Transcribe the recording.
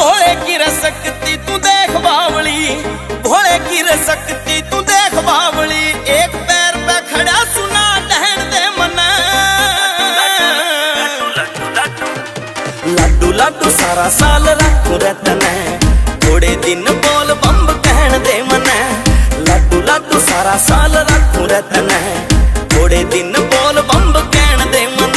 भोले की रसकती तू देख बावली, भोले की रसकती तू देख बावली। एक पैर पे खड़ा सुना डहन दे मना। लड्डू लड्डू सारा साल रखूं रतने, थोड़े दिन बोल बम्ब कहन दे मना। लड्डू लड्डू सारा साल रखूं रतने, थोड़े दिन बोल बम्ब कहन दे मना।